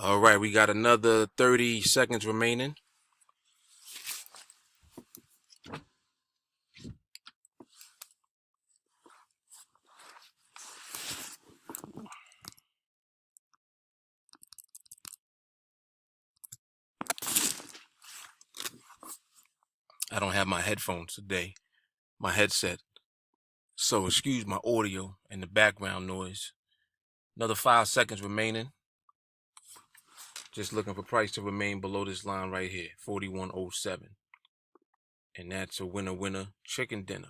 All right, we got another 30 seconds remaining. I don't have my headphones today, my headset. So excuse my audio and the background noise. Another 5 seconds remaining. Just looking for price to remain below this line right here, 41.07. And that's a winner chicken dinner.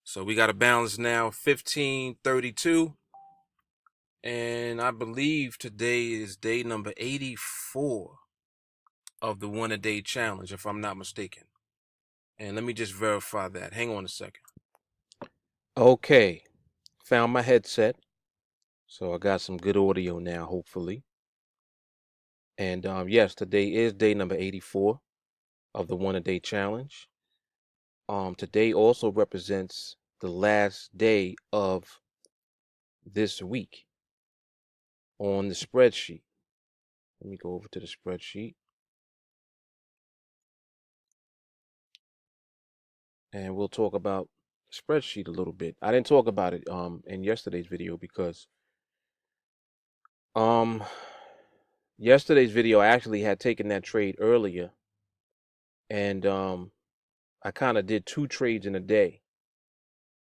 So we got a balance now, 15.32. And I believe today is day number 84 of the 1-a-day challenge, if I'm not mistaken. And let me just verify that. Hang on a second. Okay, found my headset. So I got some good audio now, hopefully. And yes, today is day number 84 of the 1-a-day challenge. Today also represents the last day of this week on the spreadsheet. Let me go over to the spreadsheet. And we'll talk about the spreadsheet a little bit. I didn't talk about it in yesterday's video because yesterday's video I actually had taken that trade earlier, and I kind of did 2 trades in a day.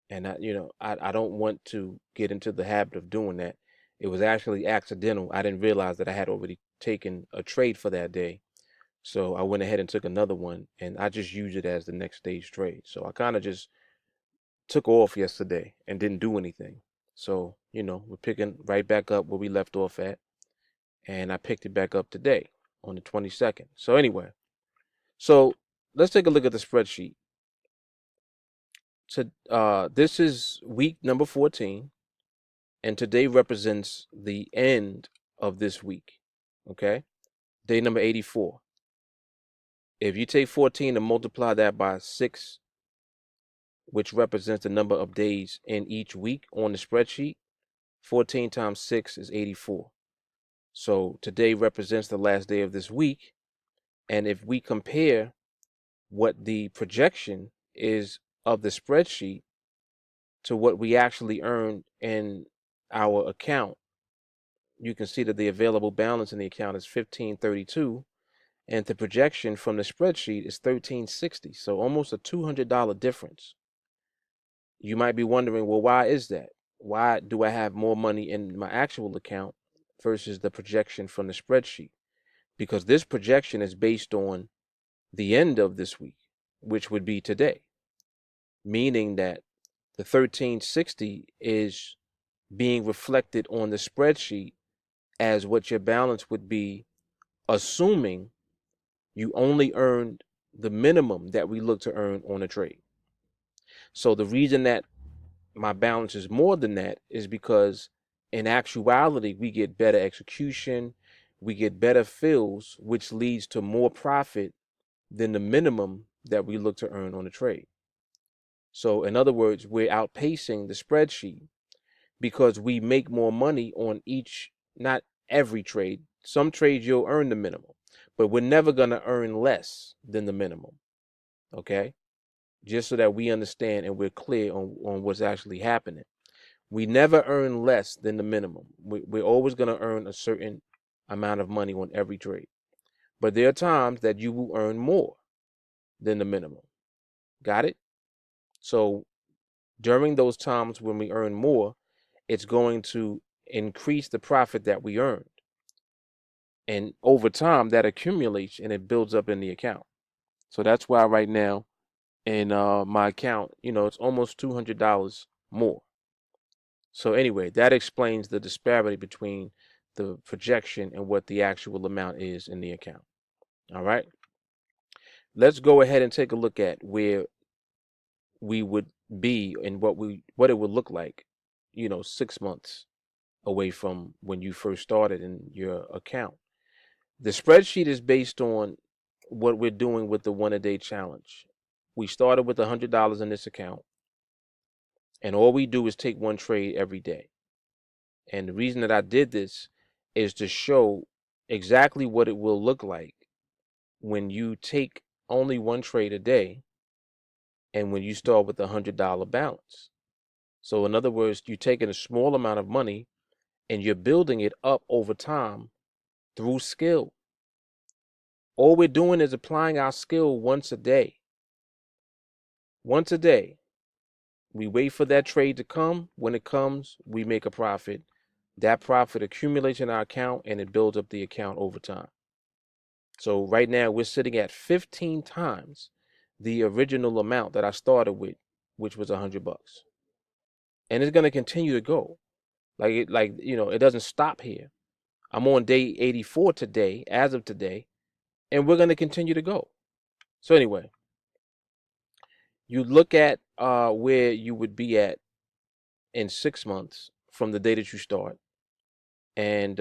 And I don't want to get into the habit of doing that. It was actually accidental. I didn't realize that I had already taken a trade for that day. So I went ahead and took another one, and I just used it as the next day's trade. So I kind of just took off yesterday and didn't do anything. So, we're picking right back up where we left off at. And I picked it back up today on the 22nd. So anyway, so let's take a look at the spreadsheet. This is week number 14. And today represents the end of this week. Okay? Day number 84. If you take 14 and multiply that by 6, which represents the number of days in each week on the spreadsheet, 14 times 6 is 84. So today represents the last day of this week. And if we compare what the projection is of the spreadsheet to what we actually earned in our account, you can see that the available balance in the account is 1532, and the projection from the spreadsheet is 1360. So almost a $200 difference. You might be wondering, well, why is that? Why do I have more money in my actual account versus the projection from the spreadsheet? Because this projection is based on the end of this week, which would be today, meaning that the 1360 is being reflected on the spreadsheet as what your balance would be, assuming you only earned the minimum that we look to earn on a trade. So the reason that my balance is more than that is because in actuality, we get better execution, we get better fills, which leads to more profit than the minimum that we look to earn on a trade. So in other words, we're outpacing the spreadsheet because we make more money on each, not every trade. Some trades you'll earn the minimum, but we're never going to earn less than the minimum. Okay? Just so that we understand and we're clear on what's actually happening. We never earn less than the minimum. We're always going to earn a certain amount of money on every trade. But there are times that you will earn more than the minimum. Got it? So during those times when we earn more, it's going to increase the profit that we earned. And over time, that accumulates and it builds up in the account. So that's why right now in my account, it's almost $200 more. So anyway, that explains the disparity between the projection and what the actual amount is in the account. All right. Let's go ahead and take a look at where we would be and what it would look like, 6 months away from when you first started in your account. The spreadsheet is based on what we're doing with the 1-a-day challenge. We started with $100 in this account, and all we do is take one trade every day. And the reason that I did this is to show exactly what it will look like when you take only one trade a day and when you start with a $100 balance. So in other words, you're taking a small amount of money and you're building it up over time through skill. All we're doing is applying our skill once a day. Once a day. We wait for that trade to come. When it comes, we make a profit. That profit accumulates in our account and it builds up the account over time. So right now we're sitting at 15 times the original amount that I started with, which was $100. And it's going to continue to go. It doesn't stop here. I'm on day 84 today, as of today, and we're going to continue to go. So anyway, you look at where you would be at in 6 months from the day that you start. And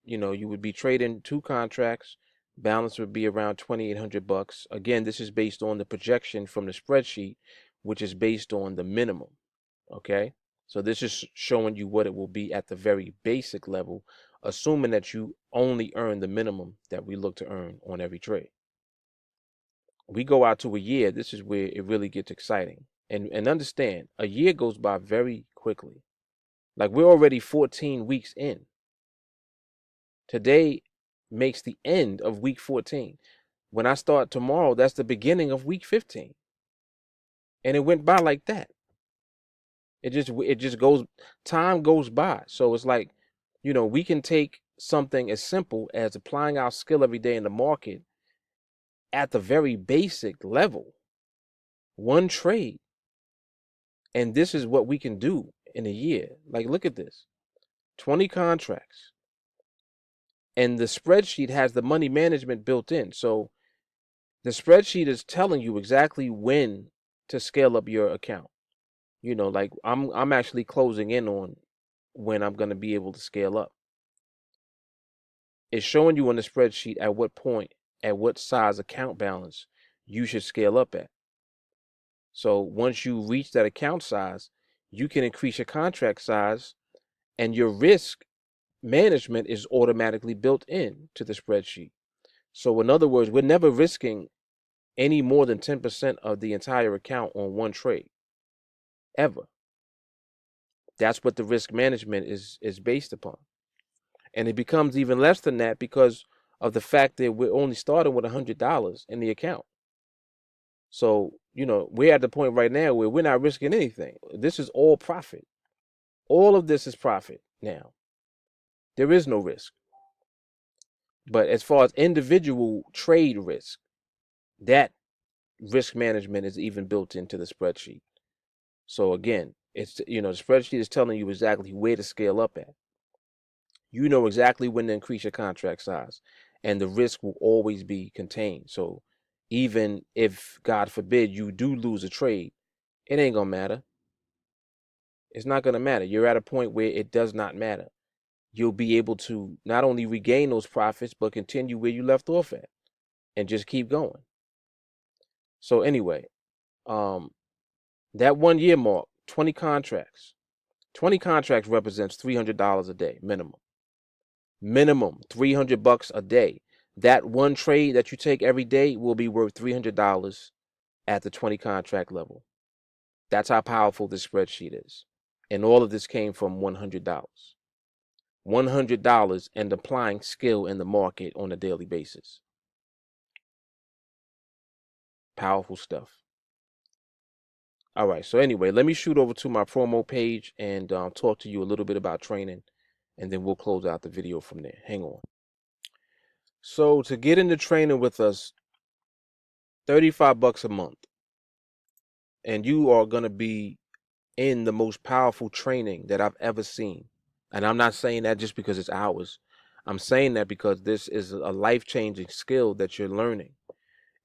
you would be trading 2 contracts. Balance would be around $2,800. Again, this is based on the projection from the spreadsheet, which is based on the minimum. Okay, so this is showing you what it will be at the very basic level, assuming that you only earn the minimum that we look to earn on every trade. We go out to a year. This is where it really gets exciting. And understand, a year goes by very quickly. Like, we're already 14 weeks in. Today makes the end of week 14. When I start tomorrow, that's the beginning of week 15. And it went by like that. It just goes, time goes by. So it's like, we can take something as simple as applying our skill every day in the market at the very basic level, one trade. And this is what we can do in a year. Like, look at this, 20 contracts. And the spreadsheet has the money management built in. So the spreadsheet is telling you exactly when to scale up your account. Like, I'm actually closing in on when I'm going to be able to scale up. It's showing you on the spreadsheet at what point, at what size account balance you should scale up at. So once you reach that account size, you can increase your contract size, and your risk management is automatically built in to the spreadsheet. So in other words, we're never risking any more than 10% of the entire account on one trade, ever. That's what the risk management is based upon. And it becomes even less than that because of the fact that we're only starting with $100 in the account. So, we're at the point right now where we're not risking anything. This is all profit. All of this is profit now. There is no risk. But as far as individual trade risk, that risk management is even built into the spreadsheet. So again, it's, the spreadsheet is telling you exactly where to scale up at. You know exactly when to increase your contract size, and the risk will always be contained. So even if, God forbid, you do lose a trade, it ain't gonna matter. It's not gonna matter. You're at a point where it does not matter. You'll be able to not only regain those profits, but continue where you left off at and just keep going. So anyway, that 1 year mark, 20 contracts. 20 contracts represents $300 a day minimum. Minimum $300 a day. That one trade that you take every day will be worth $300 at the 20 contract level. That's how powerful this spreadsheet is. And all of this came from $100. $100 and applying skill in the market on a daily basis. Powerful stuff. All right. So anyway, let me shoot over to my promo page and talk to you a little bit about training, and then we'll close out the video from there. Hang on. So to get into training with us, $35 a month, and you are going to be in the most powerful training that I've ever seen. And I'm not saying that just because it's ours. I'm saying that because this is a life-changing skill that you're learning.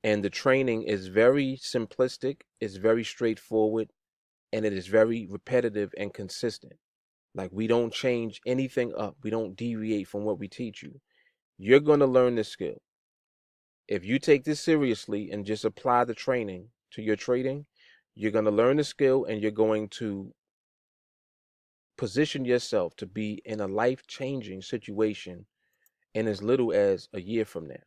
And the training is very simplistic, it's very straightforward, and it is very repetitive and consistent. Like, we don't change anything up. We don't deviate from what we teach you. You're going to learn this skill. If you take this seriously and just apply the training to your trading, you're going to learn the skill and you're going to position yourself to be in a life-changing situation in as little as a year from now.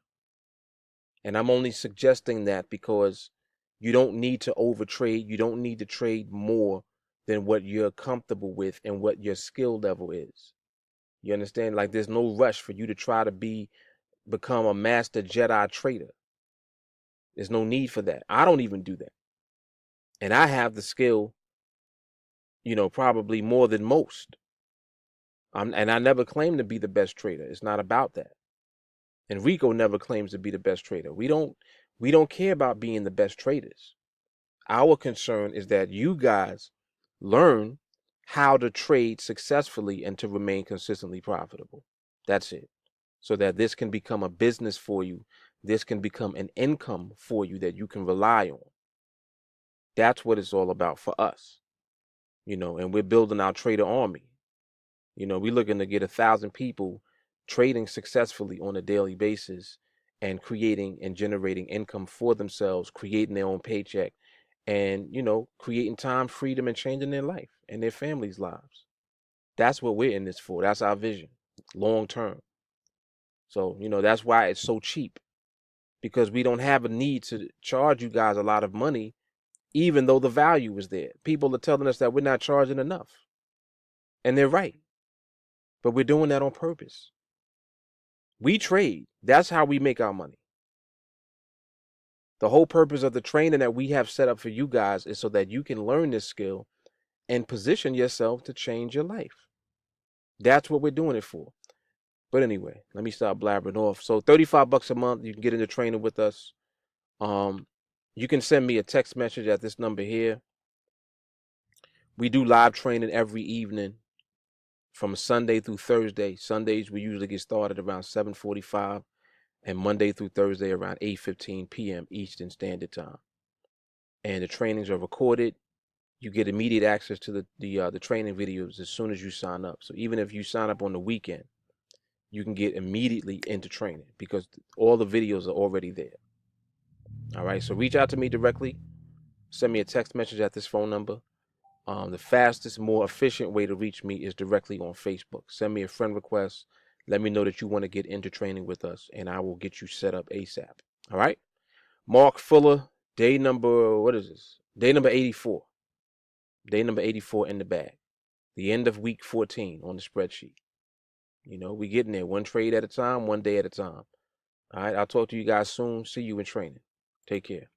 And I'm only suggesting that because you don't need to overtrade. You don't need to trade more than what you're comfortable with and what your skill level is. You understand? Like there's no rush for you to try to become a master Jedi trader. There's no need for that. I don't even do that. And I have the skill, probably more than most. And I never claim to be the best trader. It's not about that. Enrico never claims to be the best trader. We don't care about being the best traders. Our concern is that you guys learn how to trade successfully and to remain consistently profitable. That's it. So that this can become a business for you. This can become an income for you that you can rely on. That's what it's all about for us. And we're building our trader army. We're looking to get 1,000 people trading successfully on a daily basis and creating and generating income for themselves, creating their own paycheck, and, creating time, freedom, and changing their life and their families' lives. That's what we're in this for. That's our vision, long term. So, that's why it's so cheap, because we don't have a need to charge you guys a lot of money, even though the value is there. People are telling us that we're not charging enough. And they're right. But we're doing that on purpose. We trade. That's how we make our money. The whole purpose of the training that we have set up for you guys is so that you can learn this skill and position yourself to change your life. That's what we're doing it for. But anyway, let me stop blabbering off. So $35 a month, you can get into training with us. You can send me a text message at this number here. We do live training every evening from Sunday through Thursday. Sundays we usually get started around 7:45, and Monday through Thursday around 8:15 p.m. Eastern Standard Time. And the trainings are recorded. You get immediate access to the training videos as soon as you sign up. So even if you sign up on the weekend, you can get immediately into training because all the videos are already there. All right, so reach out to me directly. Send me a text message at this phone number. The fastest, more efficient way to reach me is directly on Facebook. Send me a friend request. Let me know that you want to get into training with us, and I will get you set up ASAP. All right? Mark Fuller, day number, what is this? Day number 84. Day number 84 in the bag. The end of week 14 on the spreadsheet. We getting there one trade at a time, one day at a time. All right, I'll talk to you guys soon. See you in training. Take care.